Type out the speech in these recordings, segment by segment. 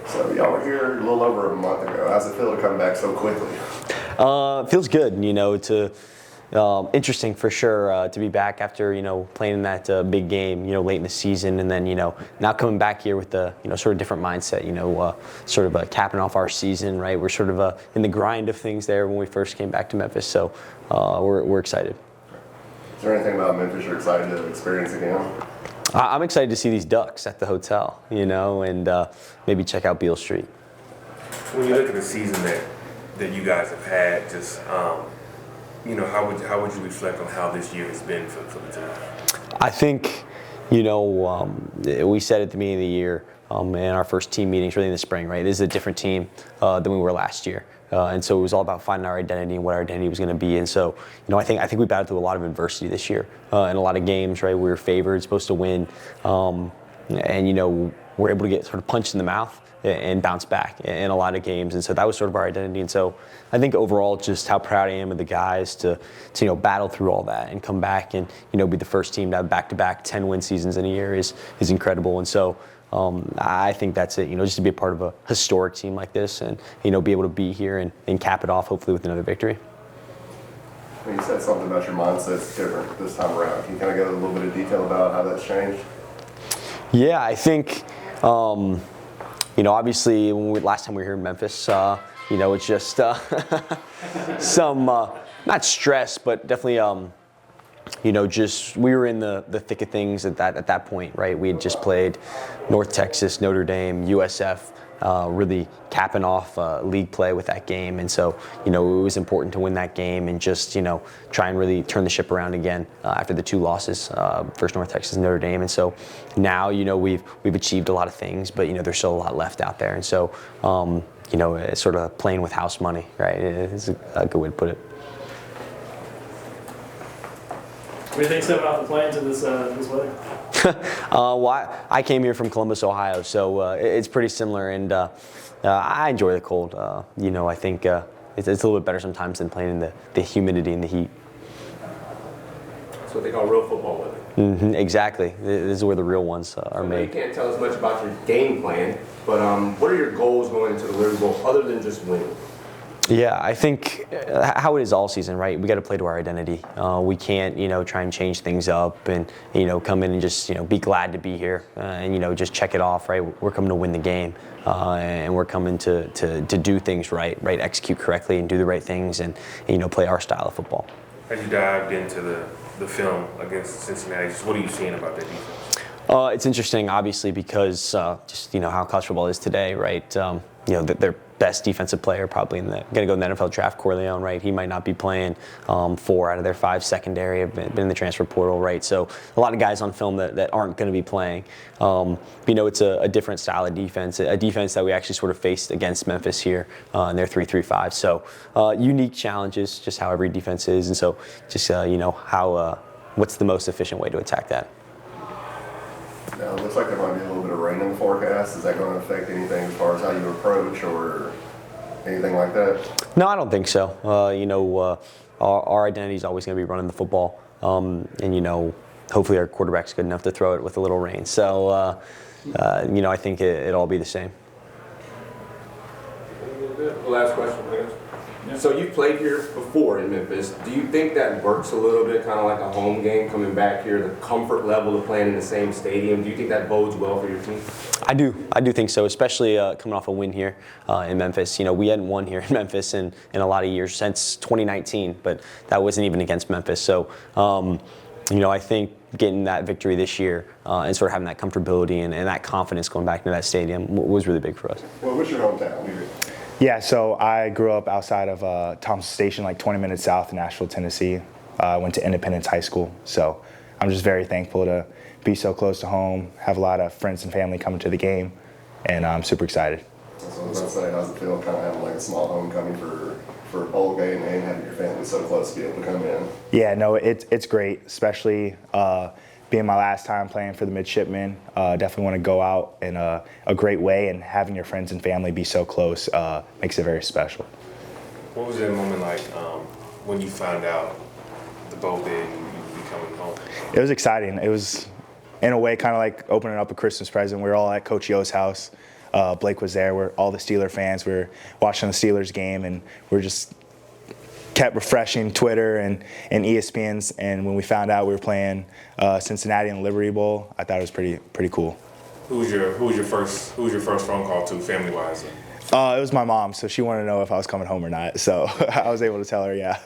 So y'all were here a little over a month ago. How's it feel to come back so quickly? Feels good, interesting for sure to be back after, playing in that big game, late in the season, and then, now coming back here with the, sort of different mindset, capping off our season, right? We're sort of in the grind of things there when we first came back to Memphis, so we're excited. Is there anything about Memphis you're excited to experience again? I'm excited to see these Ducks at the hotel, and maybe check out Beale Street. When you look at the season that you guys have had, just how would you reflect on how this year has been for the team? I think, we said at the beginning of the year, in our first team meetings, really in the spring, right? This is a different team than we were last year. And so it was all about finding our identity and what our identity was going to be. And so, I think we battled through a lot of adversity this year in a lot of games, right? We were favored, supposed to win, and we're able to get sort of punched in the mouth and bounce back in a lot of games. And so that was sort of our identity. And so I think overall, just how proud I am of the guys to battle through all that and come back and be the first team to have back-to-back 10-win seasons in a year is incredible. And so. I think that's it, just to be a part of a historic team like this and, be able to be here and cap it off, hopefully with another victory. You said something about your mindset's different this time around. Can you kind of go into a little bit of detail about how that's changed? Yeah, I think, obviously last time we were here in Memphis, it's just some, not stress, but definitely, we were in the thick of things at that point, right? We had just played North Texas, Notre Dame, USF, really capping off league play with that game. And so, it was important to win that game and just, try and really turn the ship around again after the two losses, first North Texas and Notre Dame. And so now, we've achieved a lot of things, but, there's still a lot left out there. And so, it's sort of playing with house money, right? It's a good way to put it. What do you think stepping off the plane to this weather? I came here from Columbus, Ohio, so it's pretty similar, and I enjoy the cold. I think it's a little bit better sometimes than playing in the humidity and the heat. That's what they call real football weather. Mm-hmm, exactly. This is where the real ones are made. You can't tell us much about your game plan, but what are your goals going into the Liberty Bowl other than just winning? Yeah, I think how it is all season, right? We got to play to our identity. We can't, try and change things up and, come in and just, be glad to be here and, just check it off, right? We're coming to win the game and we're coming to do things right, execute correctly and do the right things and play our style of football. As you dived into the film against Cincinnati, what are you seeing about that defense? It's interesting, obviously, because just, how college football is today, right? Their best defensive player probably going to go in the NFL draft, Corleone, right? He might not be playing 4 out of their 5 secondary, have been in the transfer portal, right? So a lot of guys on film that aren't going to be playing. It's a different style of defense, a defense that we actually sort of faced against Memphis here in their 3-3-5. So unique challenges, just how every defense is. And so just, what's the most efficient way to attack that? Now, it looks like there might be a little bit of rain in the forecast. Is that going to affect anything as far as how you approach or anything like that? No, I don't think so. Our identity is always going to be running the football. And, hopefully our quarterback's good enough to throw it with a little rain. So, I think it'll all be the same. Last question, please. So you've played here before in Memphis. Do you think that works a little bit, kind of like a home game, coming back here, the comfort level of playing in the same stadium? Do you think that bodes well for your team? I do think so, especially coming off a win here in Memphis. We hadn't won here in Memphis in a lot of years, since 2019, but that wasn't even against Memphis. So, I think getting that victory this year and sort of having that comfortability and that confidence going back into that stadium was really big for us. Well, what's your hometown? Yeah, so I grew up outside of Thompson Station, like 20 minutes south of Nashville, Tennessee. I went to Independence High School, so I'm just very thankful to be so close to home, have a lot of friends and family coming to the game, and I'm super excited. That's what I was going to say. How's it feel kind of having like a small homecoming for a bowl game and having your family so close to be able to come in? Yeah, no, it's great, especially being my last time playing for the Midshipmen. Definitely want to go out in a great way, and having your friends and family be so close makes it very special. What was that moment like when you found out the bowl bid and you would be coming home? It was exciting. It was, in a way, kind of like opening up a Christmas present. We were all at Coach Yo's house. Blake was there. We're all the Steeler fans. We were watching the Steelers game, and we're just kept refreshing Twitter and ESPN's. And when we found out we were playing Cincinnati in the Liberty Bowl, I thought it was pretty cool. Who was your first phone call to, family wise? It was my mom, so she wanted to know if I was coming home or not. So I was able to tell her, yeah.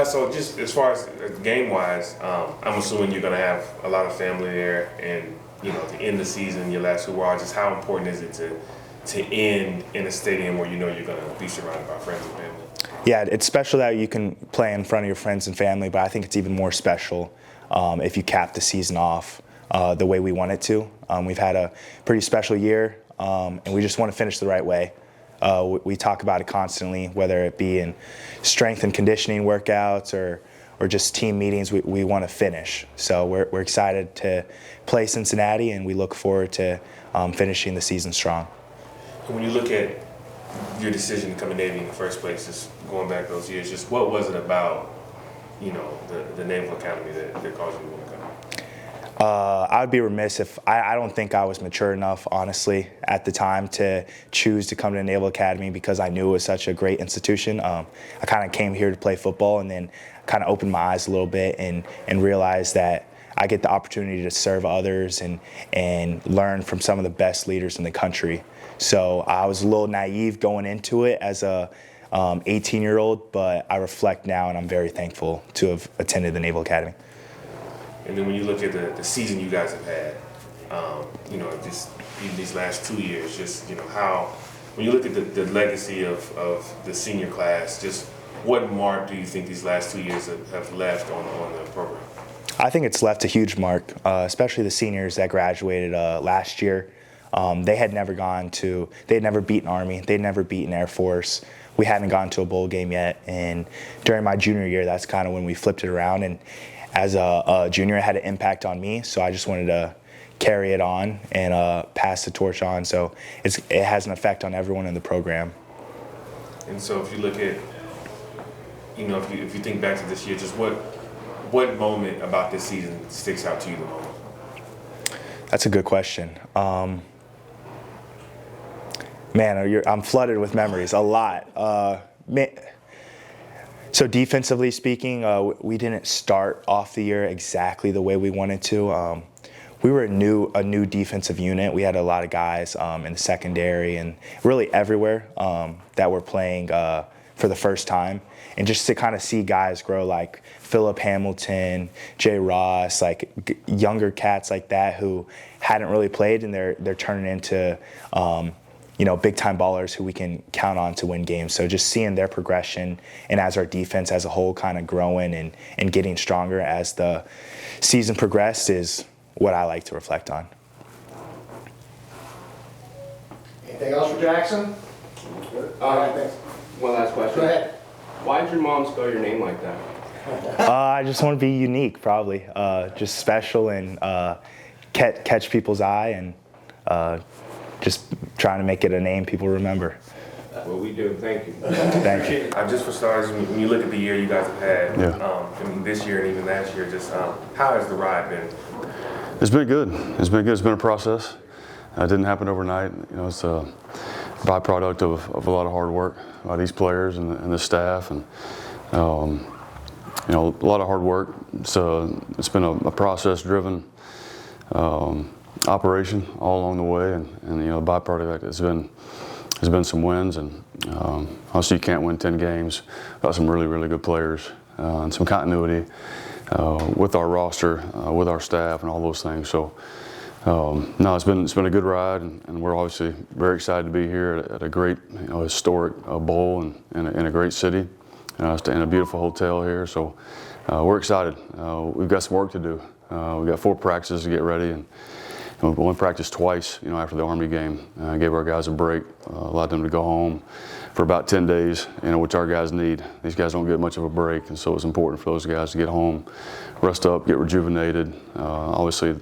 So just as far as game wise, I'm assuming you're gonna have a lot of family there, and to end the season, your last hurrah. Just how important is it to end in a stadium where you're gonna be surrounded by friends and family? Yeah, it's special that you can play in front of your friends and family, but I think it's even more special if you cap the season off the way we want it to. We've had a pretty special year, and we just want to finish the right way. We talk about it constantly, whether it be in strength and conditioning workouts or just team meetings. We want to finish. So we're excited to play Cincinnati, and we look forward to finishing the season strong. And when you look at your decision to come to Navy in the first place, just going back those years, just what was it about, the Naval Academy that caused you to want to come? I would be remiss if I don't think I was mature enough, honestly, at the time to choose to come to the Naval Academy because I knew it was such a great institution. I kind of came here to play football and then kind of opened my eyes a little bit and realized that I get the opportunity to serve others and learn from some of the best leaders in the country. So I was a little naive going into it as a 18-year-old, but I reflect now and I'm very thankful to have attended the Naval Academy. And then when you look at the season you guys have had, just even these last 2 years, just, how, when you look at the legacy of the senior class, just what mark do you think these last 2 years have left on the program? I think it's left a huge mark, especially the seniors that graduated last year. They had never beaten Army, they'd never beaten Air Force. We hadn't gone to a bowl game yet, and during my junior year, that's kind of when we flipped it around. And as a junior, it had an impact on me, so I just wanted to carry it on and pass the torch on. So it has an effect on everyone in the program. And so if you look at, if you think back to this year, just what moment about this season sticks out to you the most? That's a good question. Man, I'm flooded with memories, a lot. So defensively speaking, we didn't start off the year exactly the way we wanted to. We were a new defensive unit. We had a lot of guys in the secondary and really everywhere that were playing for the first time. And just to kind of see guys grow like Phillip Hamilton, Jay Ross, like younger cats like that who hadn't really played, and they're turning into big time ballers who we can count on to win games. So just seeing their progression, and as our defense as a whole kind of growing and getting stronger as the season progressed is what I like to reflect on. Anything else for Jaxson? One last question. Go ahead. Why did your mom spell your name like that? I just want to be unique, probably. Just special and catch people's eye and just trying to make it a name people remember. Well, we do. Thank you. Thank you. Just for starters, when you look at the year you guys have had, this year and even last year, just how has the ride been? It's been good. It's been a process. It didn't happen overnight. It's a byproduct of a lot of hard work by these players and the staff, and a lot of hard work. So it's been a process-driven operation all along the way, and the byproduct of that has been some wins, and obviously you can't win 10 games without some really, really good players and some continuity with our roster, with our staff, and all those things. So no, it's been a good ride, and we're obviously very excited to be here at a great historic bowl in a great city, staying in a beautiful hotel here. So we're excited. We've got some work to do. We've got 4 practices to get ready, and we only practiced twice, after the Army game. Gave our guys a break, allowed them to go home for about 10 days, which our guys need. These guys don't get much of a break, and so it's important for those guys to get home, rest up, get rejuvenated. Obviously,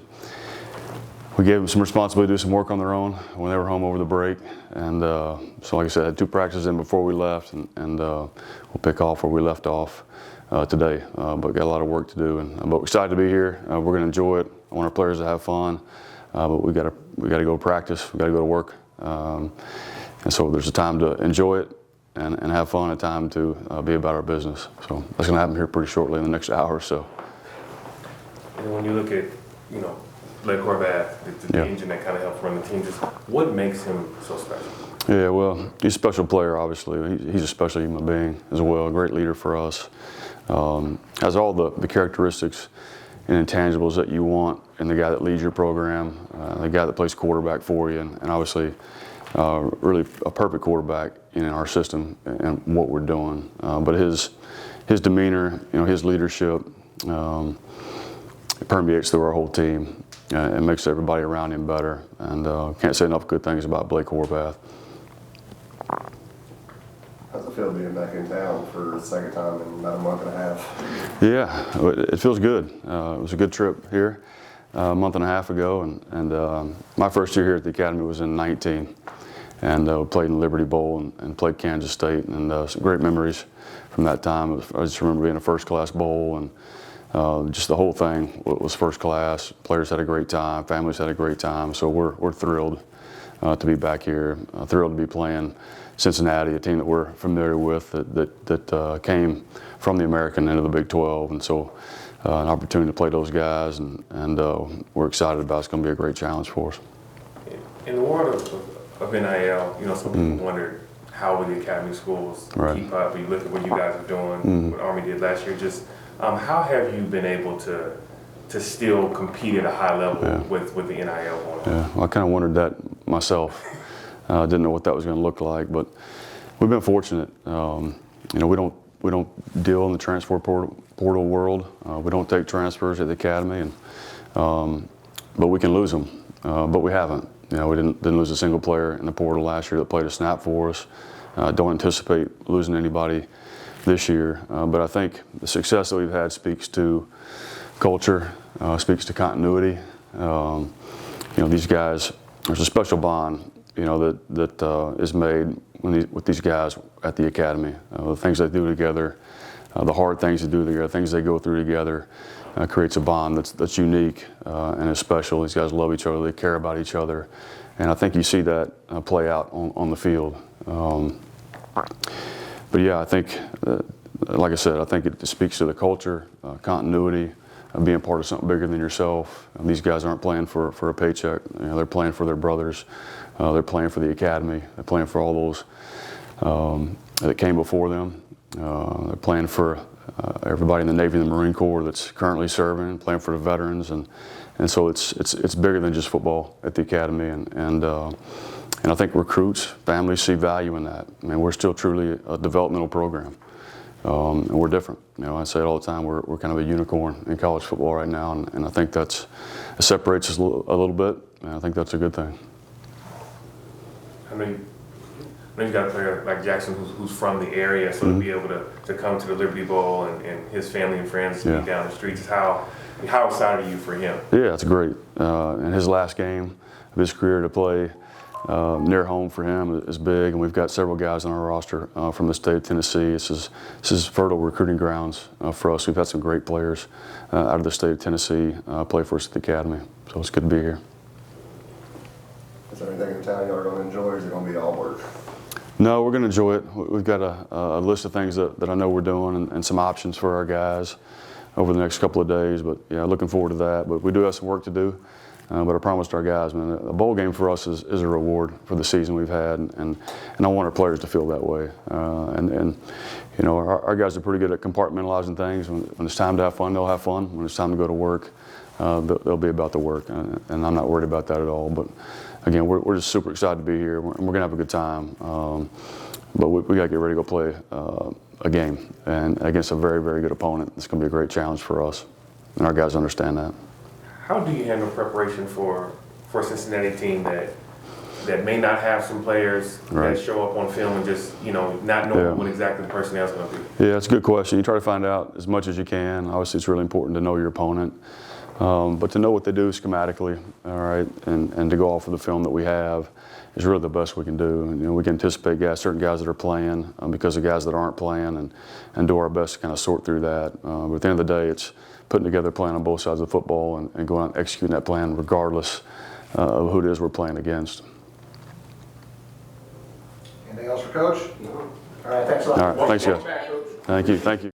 we gave them some responsibility to do some work on their own when they were home over the break. And so like I said, I had 2 practices in before we left, and we'll pick off where we left off today. But got a lot of work to do, but we're excited to be here. We're going to enjoy it. I want our players to have fun. but we got to go to practice, we got to go to work, and so there's a time to enjoy it and have fun, a time to be about our business. So that's going to happen here pretty shortly in the next hour or so. And when you look at, you know, Blake Horvath, the engine that kind of helps run the team, just what makes him so special? Yeah, well, he's a special player, obviously. He's a special human being as well, a great leader for us. Has all the characteristics and intangibles that you want in the guy that leads your program, the guy that plays quarterback for you, and obviously really a perfect quarterback in our system and what we're doing. But his demeanor, you know, his leadership, it permeates through our whole team. It makes everybody around him better, and can't say enough good things about Blake Horvath. How's it feel being back in town for the second time in about a month and a half? Yeah, it feels good. It was a good trip here a month and a half ago, and my first year here at the Academy was in 19, and we played in the Liberty Bowl and played Kansas State, and some great memories from that time. I just remember being a first-class bowl, and just the whole thing was first class. Players had a great time, families had a great time, so we're thrilled to be back here, thrilled to be playing Cincinnati, a team that we're familiar with that came from the American into the Big 12, and so an opportunity to play those guys, and we're excited about it. It's going to be a great challenge for us. In the world of NIL, you know, some people wondered how would the Academy schools keep up. You look at what you guys are doing, what Army did last year. Just how have you been able to still compete at a high level with the NIL going on? Yeah, well, I kind of wondered that myself. Didn't know what that was going to look like, but we've been fortunate. You know, we don't deal in the transfer portal world. We don't take transfers at the Academy, and but we can lose them. But we haven't. You know, we didn't lose a single player in the portal last year that played a snap for us. Don't anticipate losing anybody this year. But I think the success that we've had speaks to culture, speaks to continuity. You know, these guys, there's a special bond, you know, that is made with these guys at the Academy. The things they do together, the hard things they do together, things they go through together, creates a bond that's unique and is special. These guys love each other, they care about each other, and I think you see that play out on the field. But yeah, I think, like I said, I think it speaks to the culture, continuity, being part of something bigger than yourself. And these guys aren't playing for a paycheck. You know, they're playing for their brothers. They're playing for the Academy. They're playing for all those that came before them. They're playing for everybody in the Navy and the Marine Corps that's currently serving, playing for the veterans, and so it's bigger than just football at the Academy, and I think recruits, families see value in that. I mean, we're still truly a developmental program, and we're different. You know, I say it all the time. We're kind of a unicorn in college football right now, and I think it separates us a little bit, and I think that's a good thing. I mean, you've got a player like Jaxson who's from the area, so to be able to come to the Liberty Bowl and his family and friends to be down the streets, how excited are you for him? Yeah, it's great. And his last game of his career to play near home for him is big, and we've got several guys on our roster from the state of Tennessee. This is fertile recruiting grounds for us. We've had some great players out of the state of Tennessee play for us at the Academy, so it's good to be here. Is there anything in town y'all are going to enjoy, or is it going to be all work? No, we're going to enjoy it. We've got a list of things that I know we're doing and some options for our guys over the next couple of days. But yeah, looking forward to that. But we do have some work to do. But I promised our guys, man, a bowl game for us is a reward for the season we've had, and I want our players to feel that way. And you know, our guys are pretty good at compartmentalizing things. When it's time to have fun, they'll have fun. When it's time to go to work, they'll be about the work, and I'm not worried about that at all. But again, we're just super excited to be here, and we're gonna have a good time. But we got to get ready to go play a game, and against a very, very good opponent. It's gonna be a great challenge for us, and our guys understand that. How do you handle preparation for a Cincinnati team that may not have some players that show up on film and just, you know, not know what exactly the personnel is going to be? Yeah, it's a good question. You try to find out as much as you can. Obviously, it's really important to know your opponent, but to know what they do schematically, all right, and to go off of the film that we have is really the best we can do. And, you know, we can anticipate certain guys that are playing because of guys that aren't playing, and do our best to kind of sort through that. But at the end of the day, it's putting together a plan on both sides of the football and going out and executing that plan regardless of who it is we're playing against. Anything else for Coach? No. All right, thanks a lot. All right, thanks, guys. Welcome back, Coach. Thank you.